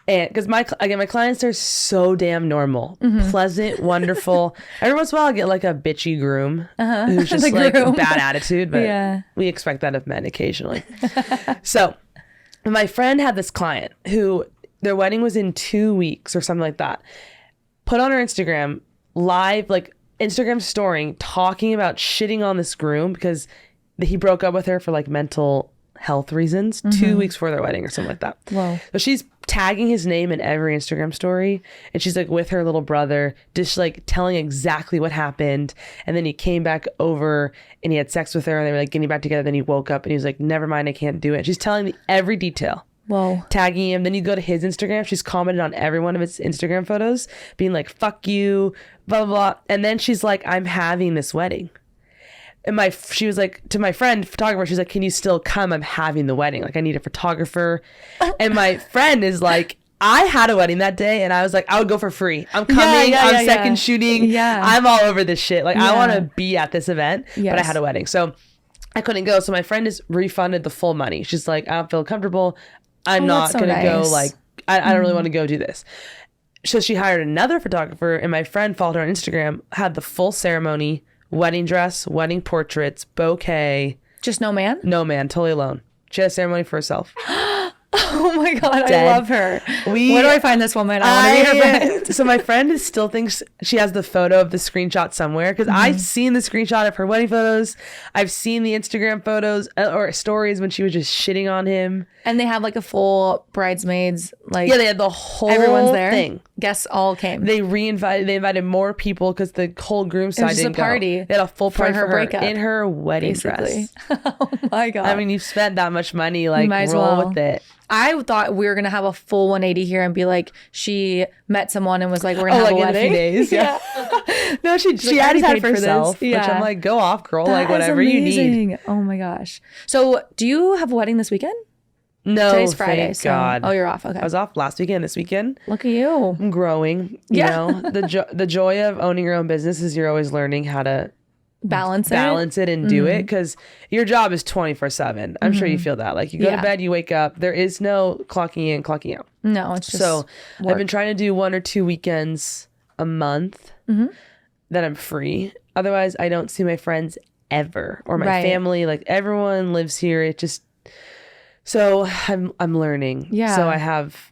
And because my clients are so damn normal, pleasant, wonderful. Every once in a while, I get like a bitchy groom who's just like bad attitude, but we expect that of men occasionally. So my friend had this client who their wedding was in 2 weeks or something like that. Put on her Instagram live, like Instagram storying, talking about shitting on this groom because he broke up with her for like mental health reasons 2 weeks before their wedding or something like that. Whoa. So she's tagging his name in every Instagram story, and she's like with her little brother, just like telling exactly what happened. And then he came back over and he had sex with her and they were like getting back together. Then he woke up and he was like, never mind, I can't do it. She's telling me every detail. Whoa. Tagging him. Then you go to his Instagram. She's commented on every one of his Instagram photos, being like, fuck you, blah, blah, blah. And then she's like, I'm having this wedding. And she was like, to my friend, photographer, she's like, can you still come? I'm having the wedding. Like, I need a photographer. And my friend is like, I had a wedding that day and I was like, I would go for free. I'm coming. I'm second shooting. Yeah. I'm all over this shit. Like, I want to be at this event, but I had a wedding. So I couldn't go. So my friend has refunded the full money. She's like, I don't feel comfortable. I'm not going to go. Like, I don't really want to go do this. So she hired another photographer, and my friend followed her on Instagram, had the full ceremony, wedding dress, wedding portraits, bouquet. Just no man? No man, totally alone. She had a ceremony for herself. Oh my God, Dead. I love her. Where do I find this woman? I want to be her friend. So my friend still thinks she has the photo of the screenshot somewhere, because I've seen the screenshot of her wedding photos. I've seen the Instagram photos or stories when she was just shitting on him. And they have like a full bridesmaids. Like, yeah, they had the whole everyone's there. Thing. Guests all came. They invited more people because the whole groom side didn't go. Party. They had a full party for her breakup in her wedding dress. Oh my God. I mean, you've spent that much money, like, might as roll well. with it. I thought we were going to have a full 180 here and be like, she met someone and was like, we're going to have a wedding. In a few days. Yeah. No, she had it for herself, which I'm like, go off, girl. That like, whatever you need. Oh my gosh. So do you have a wedding this weekend? No, Today's Friday. thank So, God. oh, you're off. Okay. I was off last weekend. This weekend, look at you. I'm growing. You know, the joy of owning your own business is you're always learning how to balance it and do it, because your job is 24/7. I'm sure you feel that. Like, you go to bed, you wake up. There is no clocking in, clocking out. No, it's just so work. I've been trying to do 1 or 2 weekends a month that I'm free. Otherwise, I don't see my friends ever, or my family. Like, everyone lives here. It just, so I'm learning. Yeah. So I have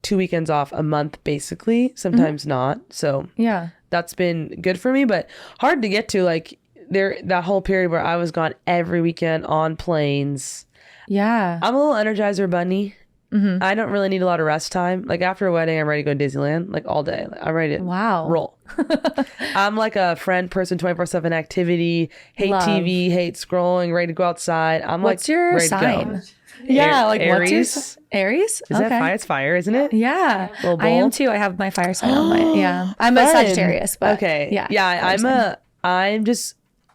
2 weekends off a month, basically. Sometimes not. So yeah, that's been good for me, but hard to get to. Like, that whole period where I was gone every weekend on planes. Yeah. I'm a little Energizer bunny. I don't really need a lot of rest time. Like, after a wedding, I'm ready to go to Disneyland, like, all day. Like, I'm ready to roll. I'm like a friend person, 24/7 activity, hate TV, hate scrolling, ready to go outside. What's your sign? Yeah, like Aries. What's your Aries? Is that fire? It's fire, isn't it? Yeah, I am too. I have my fire sign on my. Yeah, I'm a Sagittarius, but okay. Yeah,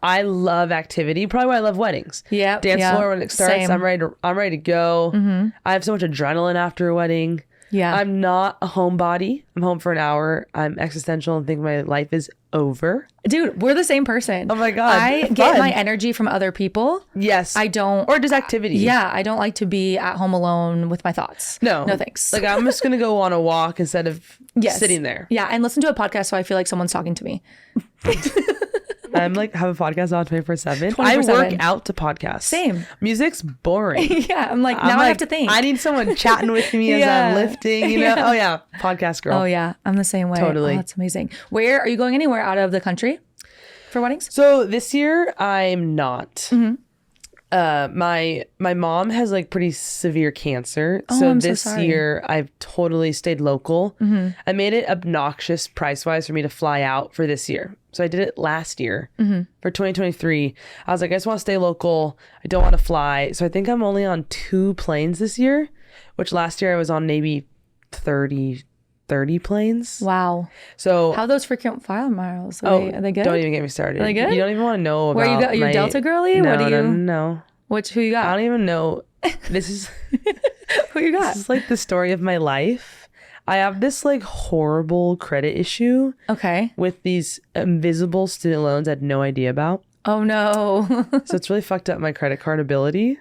I love activity. Probably why I love weddings. Yeah, dance floor when it starts. Same. I'm ready to go. I have so much adrenaline after a wedding. Yeah, I'm not a homebody. I'm home for an hour. I'm existential and think my life is over. Dude, we're the same person. Oh my God. I get my energy from other people. Yes. I don't. Or just activity. Yeah. I don't like to be at home alone with my thoughts. No thanks. Like, I'm just going to go on a walk instead of sitting there. Yeah. And listen to a podcast so I feel like someone's talking to me. I'm like, have a podcast on 24/7. I work out to podcasts. Same. Music's boring. Yeah. I'm like, I have to think. I need someone chatting with me as I'm lifting, you know? Oh yeah. Podcast girl. Oh yeah. I'm the same way. Totally. Oh, that's amazing. Where are you going anywhere out of the country for weddings? So this year I'm not. My mom has like pretty severe cancer. So I'm this so sorry. year I've totally stayed local. I made it obnoxious price wise for me to fly out for this year. So I did it last year for 2023. I was like, I just want to stay local. I don't want to fly. So I think I'm only on 2 planes this year, which last year I was on maybe 30 planes. Wow. So how are those frequent flyer miles? Are they good? Don't even get me started. Are they good? You don't even want to know about where you go. You're Delta girly? No, what do you? No. Who you got? I don't even know. This is who you got? This is like the story of my life. I have this like horrible credit issue. Okay. With these invisible student loans I had no idea about. Oh no. So it's really fucked up my credit card ability.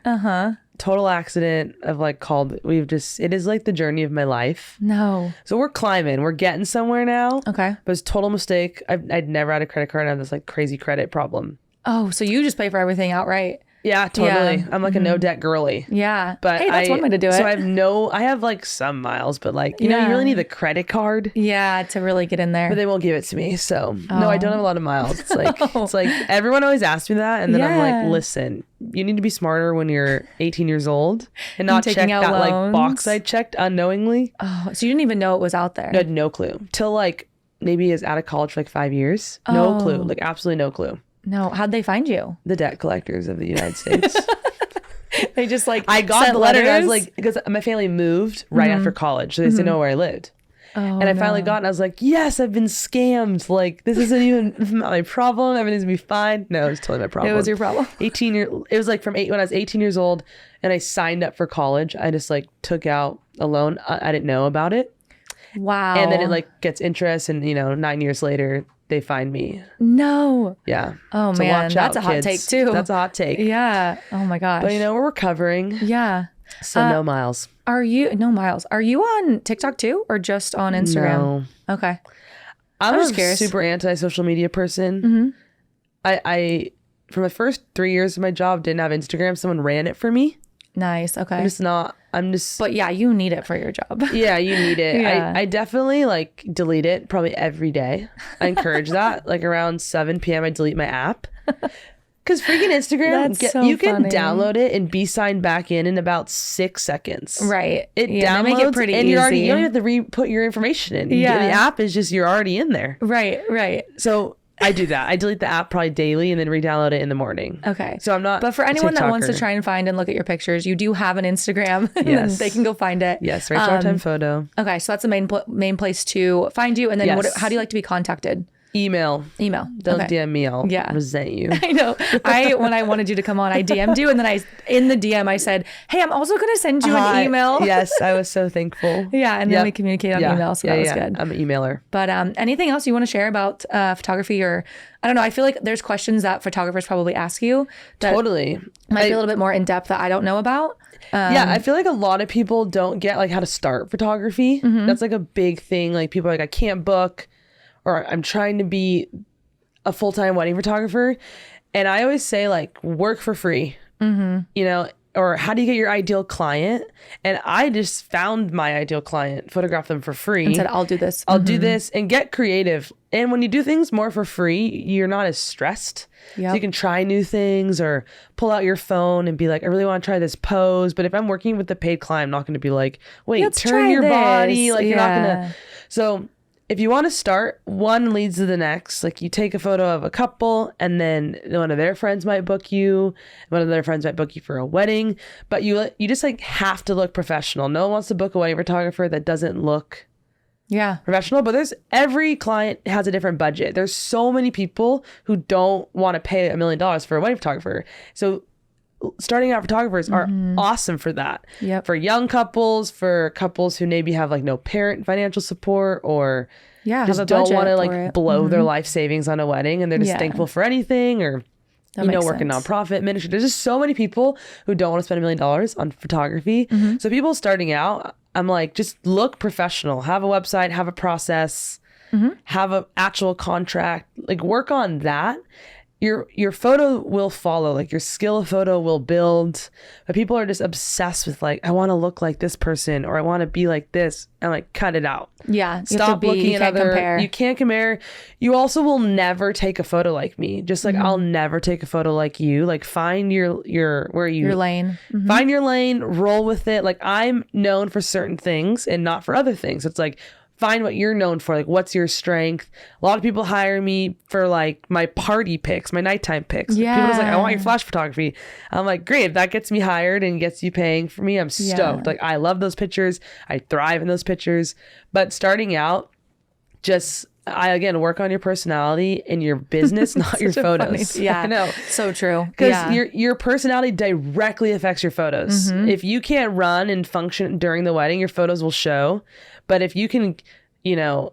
total accident of like called. It is like the journey of my life. No. So we're climbing. We're getting somewhere now. Okay. But it's a total mistake. I'd never had a credit card and I have this like crazy credit problem. Oh, so you just pay for everything outright. Yeah, totally. Yeah. I'm like a no debt girly. Yeah. But hey, that's one way to do it. So I have like some miles, but like, you know, you really need the credit card. Yeah, to really get in there. But they won't give it to me. So no, I don't have a lot of miles. It's like, it's like everyone always asks me that. And then I'm like, listen, you need to be smarter when you're 18 years old and not check that loans. Like box I checked unknowingly. Oh, so you didn't even know it was out there? I had no clue. Till like maybe I was out of college for like 5 years. No clue. Like absolutely no clue. No. How'd they find you? The debt collectors of the United States. They just like I got sent the letter. And I was letters? like, because my family moved right after college, so they didn't know where I lived. Oh, And I finally got it. And I was like, yes, I've been scammed. Like this isn't even not my problem. Everything's gonna be fine. No, it was totally my problem. It was your problem. It was like when I was 18 years old and I signed up for college. I just like took out a loan. I didn't know about it. Wow. And then it like gets interest, and 9 years later they find me. No. Yeah. Oh So man, watch that's out, a hot kids. take too. That's a hot take. Yeah. Oh my gosh. But we're recovering. Yeah. So no miles. Are you Miles? Are you on TikTok too, or just on Instagram? No. Okay. I'm just a curious. super anti-social media person. I for my first 3 years of my job didn't have Instagram. Someone ran it for me. Nice. Okay. I'm just But yeah, you need it for your job. yeah, you need it. Yeah. I definitely like delete it probably every day. I encourage that. Like around 7 p.m. I delete my app. Because freaking Instagram, That's so you can funny. download it and be signed back in about 6 seconds. Right. It Yeah, downloads they make it pretty and easy. you don't have to put your information in. Yeah. The app is just, you're already in there. Right. Right. So I do that. I delete the app probably daily and then re-download it in the morning. Okay. So I'm not. But for anyone that wants to TikToker. try and find and look at your pictures, you do have an Instagram. And Yes. then they can go find it. Yes, Rachel Artime photo. Okay, so that's the main place to find you. And then Yes. how do you like to be contacted? Email. Okay. Don't DM me. I'll resent you. I know. When I wanted you to come on, I DM'd you, and then in the DM I said, "Hey, I'm also going to send you an email." Yes, I was so thankful. Yeah, and then we communicate on email, so that was good. I'm an emailer. But anything else you want to share about photography, or I don't know? I feel like there's questions that photographers probably ask you that Totally. might be a little bit more in depth that I don't know about. Yeah, I feel like a lot of people don't get like how to start photography. That's like a big thing. Like people are like, I can't book, or I'm trying to be a full-time wedding photographer. And I always say like work for free, or how do you get your ideal client? And I just found my ideal client, photographed them for free. And said, I'll do this. I'll do this, and get creative. And when you do things more for free, you're not as stressed. Yep. So you can try new things or pull out your phone and be like, I really want to try this pose. But if I'm working with the paid client, I'm not going to be like, wait, Let's turn try your body. this. Like you're not going Yeah. to. So if you want to start, one leads to the next. Like you take a photo of a couple, and then one of their friends might book you. One of their friends might book you for a wedding. But you just like have to look professional. No one wants to book a wedding photographer that doesn't look Yeah. professional. But every client has a different budget. There's so many people who don't want to pay $1 million for a wedding photographer. So starting out photographers are awesome for that. Yep. For young couples, for couples who maybe have like no parent financial support, or Yeah. just have a don't budget want to for like it. blow their life savings on a wedding, and they're just Yeah. thankful for anything, or That work makes in sense. nonprofit ministry. There's just so many people who don't want to spend $1 million on photography. So people starting out, I'm like, just look professional. Have a website, have a process, have an actual contract. Like work on that. Your photo will follow. Like your skill photo will build. But people are just obsessed with like, I want to look like this person, or I want to be like this. And like, cut it out. Yeah. You have to Stop looking you at can't other. compare. You can't compare. You also will never take a photo like me. Just like I'll never take a photo like you. Like find your where you Your lane. find your lane, roll with it. Like I'm known for certain things and not for other things. It's like find what you're known for. Like what's your strength? A lot of people hire me for like my party pics, my nighttime pics. Yeah. People just like, I want your flash photography. I'm like, great. If that gets me hired and gets you paying for me, I'm stoked. Like I love those pictures. I thrive in those pictures. But starting out, just again work on your personality and your business, not your Such a funny- photos. yeah. I know. So true. Because Yeah. your personality directly affects your photos. If you can't run and function during the wedding, your photos will show. But if you can,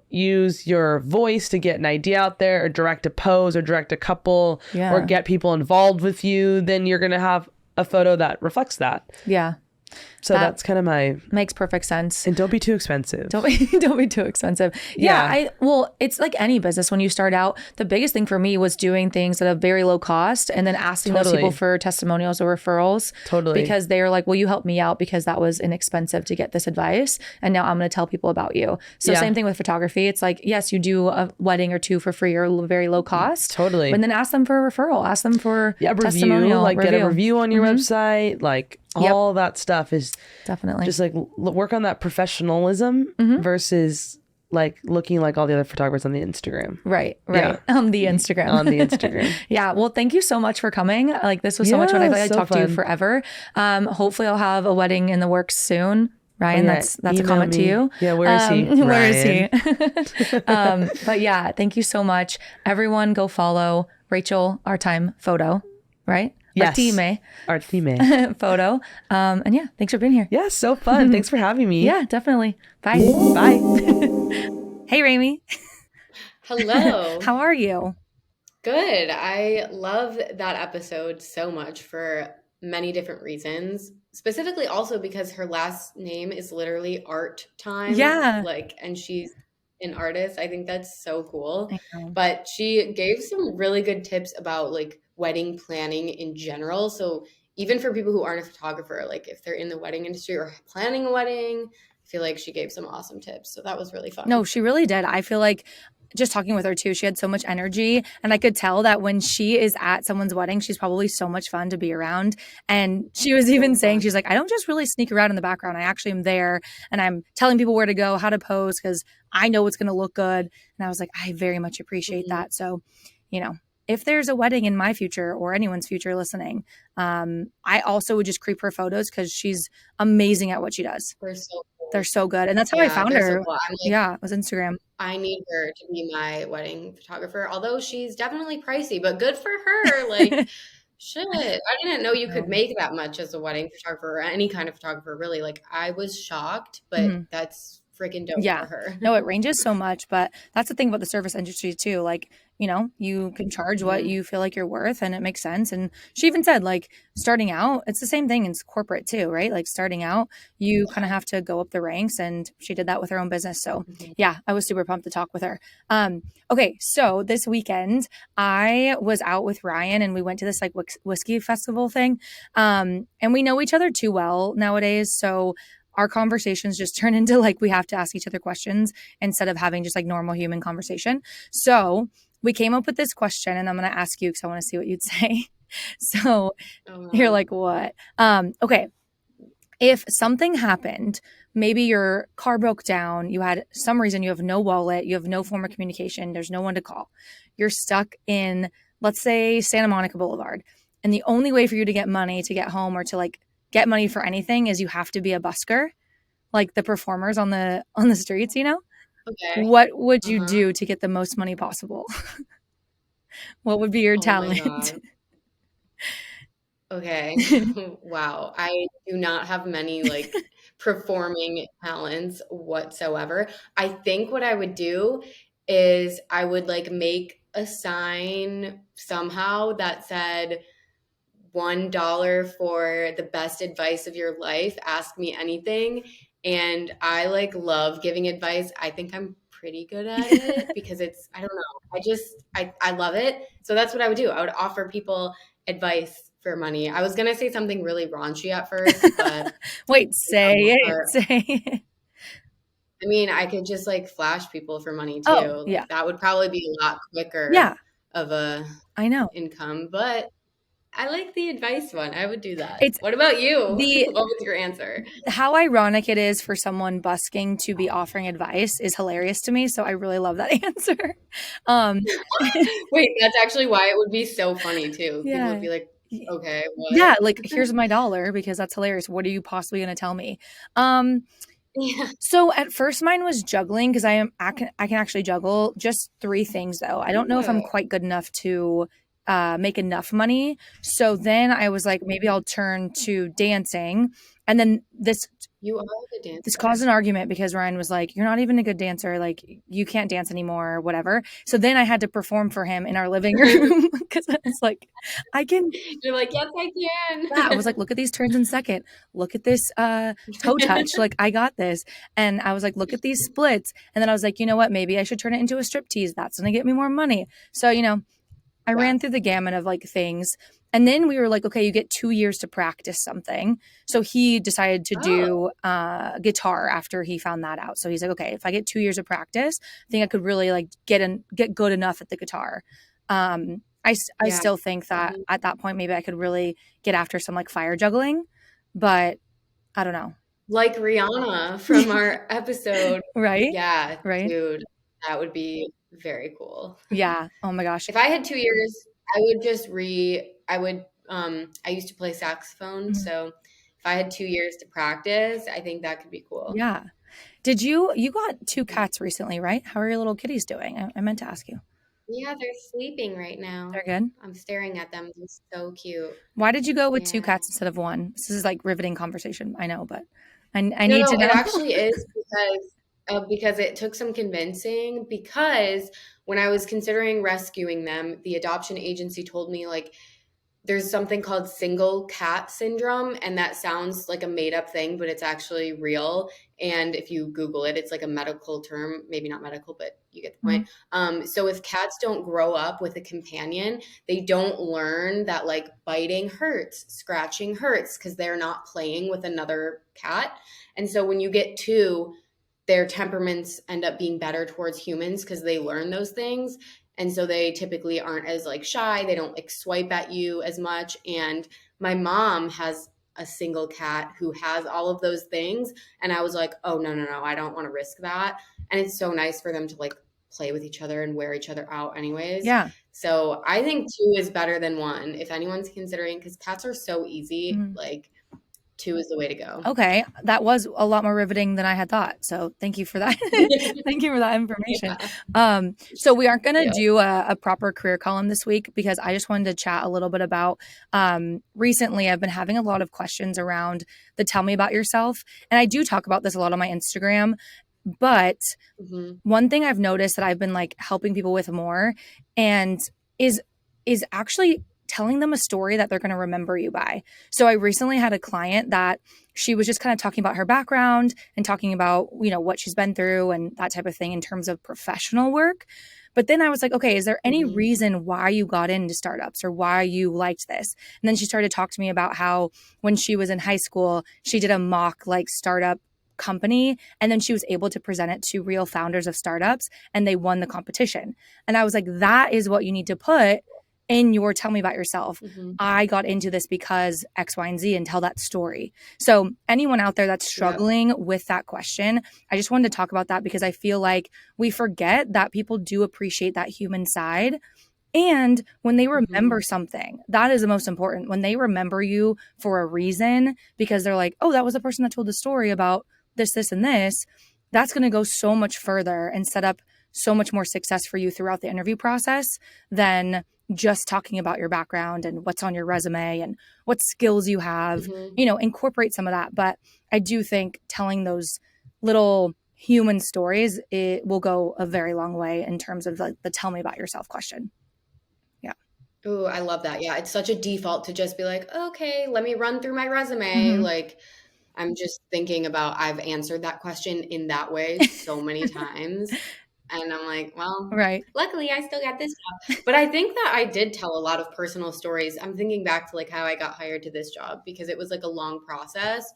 use your voice to get an idea out there, or direct a pose, or direct a couple, Yeah. or get people involved with you, then you're going to have a photo that reflects that. Yeah. So that's kind of my... Makes perfect sense. And don't be too expensive. Don't be too expensive. Yeah. Well, it's like any business. When you start out, the biggest thing for me was doing things at a very low cost and then asking those people for testimonials or referrals. Totally. Because they were like, will you help me out? Because that was inexpensive to get this advice. And now I'm going to tell people about you. So same thing with photography. It's like, yes, you do a wedding or two for free or very low cost. Totally. But then ask them for a referral. Ask them for testimonial. Like get a review on your website. Like all that stuff is definitely just like work on that professionalism versus like looking like all the other photographers on the Instagram. Right. On the Instagram. Yeah. Well, thank you so much for coming. Like this was so much fun. I feel like I talked to you forever. Hopefully I'll have a wedding in the works soon. Ryan, that's a comment to you. Yeah, where is he? Where is he? But yeah, thank you so much. Everyone go follow Rachel Artime photo, right? Yes. Artime photo. And yeah, thanks for being here. Yeah, so fun. Thanks for having me. Yeah, definitely. Bye. Bye. Hey, Rami. Hello. How are you? Good. I love that episode so much for many different reasons. Specifically also because her last name is literally Artime. Yeah. And she's an artist. I think that's so cool. But she gave some really good tips about like wedding planning in general. So even for people who aren't a photographer, like if they're in the wedding industry or planning a wedding, I feel like she gave some awesome tips. So that was really fun. No, she really did. I feel like just talking with her too, she had so much energy, and I could tell that when she is at someone's wedding, she's probably so much fun to be around. And she was even saying, she's like, I don't just really sneak around in the background. I actually am there and I'm telling people where to go, how to pose, because I know it's going to look good. And I was like, I very much appreciate that. So, if there's a wedding in my future or anyone's future listening, I also would just creep her photos because she's amazing at what she does. They're so good. And that's how I found her. So cool. It was Instagram. I need her to be my wedding photographer, although she's definitely pricey, but good for her. Like, shit. I didn't know you could make that much as a wedding photographer or any kind of photographer, really. Like, I was shocked, but that's freaking dope for her. No, it ranges so much, but that's the thing about the service industry too. Like, you can charge what you feel like you're worth and it makes sense. And she even said like starting out, it's the same thing in corporate too, right? Like starting out, you kind of have to go up the ranks, and she did that with her own business. So yeah, I was super pumped to talk with her. Okay. So this weekend I was out with Ryan and we went to this like whiskey festival thing. And we know each other too well nowadays. So our conversations just turn into like we have to ask each other questions instead of having just like normal human conversation. So we came up with this question, and I'm going to ask you because I want to see what you'd say. So you're like, what? Okay. If something happened, maybe your car broke down, you had some reason, you have no wallet, you have no form of communication, there's no one to call. You're stuck in, let's say, Santa Monica Boulevard. And the only way for you to get money to get home or to like get money for anything is you have to be a busker, like the performers on the streets, Okay. What would you do to get the most money possible? What would be your talent? Okay. Wow. I do not have many like performing talents whatsoever. I think what I would do is I would like make a sign somehow that said $1 for the best advice of your life. Ask me anything. And I like love giving advice. I think I'm pretty good at it because I don't know. I love it. So that's what I would do. I would offer people advice for money. I was going to say something really raunchy at first, but wait, say it. I mean, I could just like flash people for money too. Oh, yeah. That would probably be a lot quicker of a income, but I like the advice one. I would do that. What about you? What was your answer? How ironic it is for someone busking to be offering advice is hilarious to me. So I really love that answer. Wait, that's actually why it would be so funny too. Yeah. People would be like, okay, what? Yeah, like here's my $1 because that's hilarious. What are you possibly going to tell me? So at first mine was juggling because I can actually juggle just 3 things though. I don't know if I'm quite good enough to make enough money. So then I was like, maybe I'll turn to dancing. And then You are a good dancer. this caused an argument because Ryan was like, you're not even a good dancer. Like, you can't dance anymore or whatever. So then I had to perform for him in our living room because I was like, I can. You're like, yes, I can. Yeah, I was like, look at these turns in second. Look at this toe touch. Like, I got this. And I was like, look at these splits. And then I was like, you know what? Maybe I should turn it into a striptease. That's going to get me more money. So, I ran through the gamut of like things. And then we were like, okay, you get 2 years to practice something. So he decided to do guitar after he found that out. So he's like, okay, if I get 2 years of practice, I think I could really like get good enough at the guitar. I still think that at that point, maybe I could really get after some like fire juggling, but I don't know. Like Rihanna from our episode. Right? Yeah, Right? dude, that would be very cool. Yeah. Oh my gosh. If I had 2 years, I would just I used to play saxophone, so if I had 2 years to practice, I think that could be cool. Yeah. You got 2 cats recently, right? How are your little kitties doing? I meant to ask you. Yeah, they're sleeping right now. They're good? I'm staring at them. They're so cute. Why did you go with 2 cats instead of 1? This is like riveting conversation. I know, but I need to know. It actually is because it took some convincing, because when I was considering rescuing them, the adoption agency told me like there's something called single cat syndrome, and that sounds like a made up thing, but it's actually real. And if you Google it, it's like a medical term, maybe not medical, but you get the point. So if cats don't grow up with a companion, they don't learn that like biting hurts, scratching hurts, because they're not playing with another cat. And so when you get 2, their temperaments end up being better towards humans because they learn those things. And so they typically aren't as like shy. They don't like swipe at you as much. And my mom has a single cat who has all of those things. And I was like, oh, no, I don't want to risk that. And it's so nice for them to like play with each other and wear each other out anyways. Yeah. So I think 2 is better than 1 if anyone's considering, because cats are so easy. Like 2 is the way to go. Okay. That was a lot more riveting than I had thought. So thank you for that. Thank you for that information. Yeah. So we aren't going to do a proper career column this week because I just wanted to chat a little bit about recently I've been having a lot of questions around the tell me about yourself. And I do talk about this a lot on my Instagram. But one thing I've noticed that I've been like helping people with more and is actually telling them a story that they're going to remember you by. So I recently had a client that she was just kind of talking about her background and talking about, what she's been through and that type of thing in terms of professional work. But then I was like, okay, is there any reason why you got into startups or why you liked this? And then she started to talk to me about how when she was in high school, she did a mock like startup company, and then she was able to present it to real founders of startups and they won the competition. And I was like, that is what you need to put in your tell me about yourself. I got into this because X, Y, and Z, and tell that story. So anyone out there that's struggling with that question, I just wanted to talk about that because I feel like we forget that people do appreciate that human side. And when they remember something, that is the most important. When they remember you for a reason, because they're like, oh, that was the person that told the story about this, this, and this, that's going to go so much further and set up so much more success for you throughout the interview process than just talking about your background and what's on your resume and what skills you have, incorporate some of that. But I do think telling those little human stories, it will go a very long way in terms of the tell me about yourself question. Yeah. Ooh, I love that. Yeah. It's such a default to just be like, okay, let me run through my resume. Like, I'm just thinking about, I've answered that question in that way so many times. And I'm like, well, luckily I still got this job. But I think that I did tell a lot of personal stories. I'm thinking back to like how I got hired to this job because it was like a long process.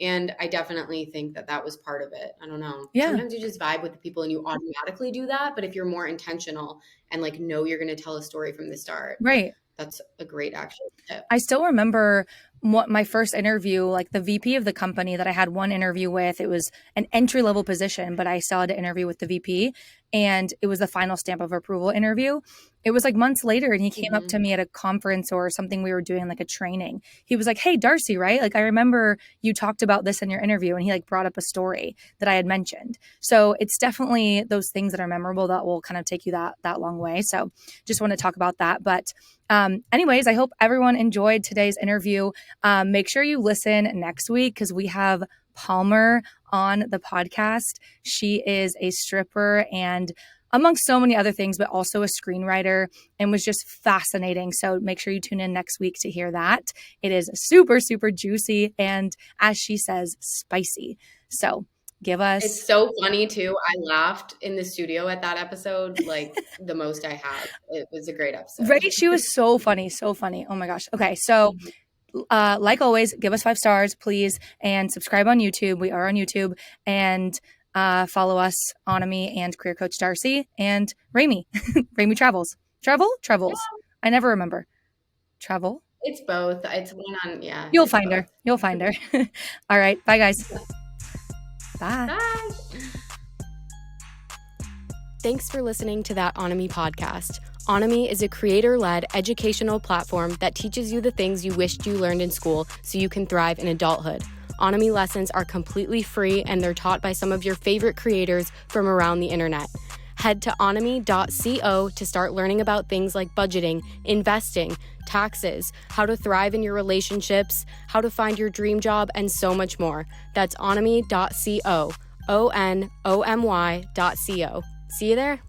And I definitely think that was part of it. I don't know. Yeah. Sometimes you just vibe with the people and you automatically do that. But if you're more intentional and like know you're going to tell a story from the start. Right. That's a great action tip. I still remember my first interview, like the VP of the company that I had one interview with, it was an entry level position, but I still had to interview with the VP, and it was the final stamp of approval interview. It was like months later, and he came up to me at a conference or something we were doing, like a training. He was like, "Hey, Darci, right? Like, I remember you talked about this in your interview," and he like brought up a story that I had mentioned. So it's definitely those things that are memorable that will kind of take you that long way. So just want to talk about that. But anyways, I hope everyone enjoyed today's interview. Make sure you listen next week because we have Palmer on the podcast. She is a stripper and amongst so many other things, but also a screenwriter, and was just fascinating. So make sure you tune in next week to hear that. It is super, super juicy and, as she says, spicy. So give us... It's so funny too. I laughed in the studio at that episode like the most I have. It was a great episode. Right? She was so funny. So funny. Oh my gosh. Okay. So like always, give us 5 stars, please, and subscribe on YouTube. We are on YouTube, and follow us, Onomy and Career Coach Darci, and Rami. Rami Travels. Travels. I never remember. Travel? It's both. It's one on, yeah. You'll find her. You'll find her. All right. Bye, guys. Bye. Bye. Thanks for listening to that Onomy podcast. Onomy is a creator-led educational platform that teaches you the things you wished you learned in school so you can thrive in adulthood. Onomy lessons are completely free, and they're taught by some of your favorite creators from around the internet. Head to onomy.co to start learning about things like budgeting, investing, taxes, how to thrive in your relationships, how to find your dream job, and so much more. That's onomy.co, onomy.co. See you there.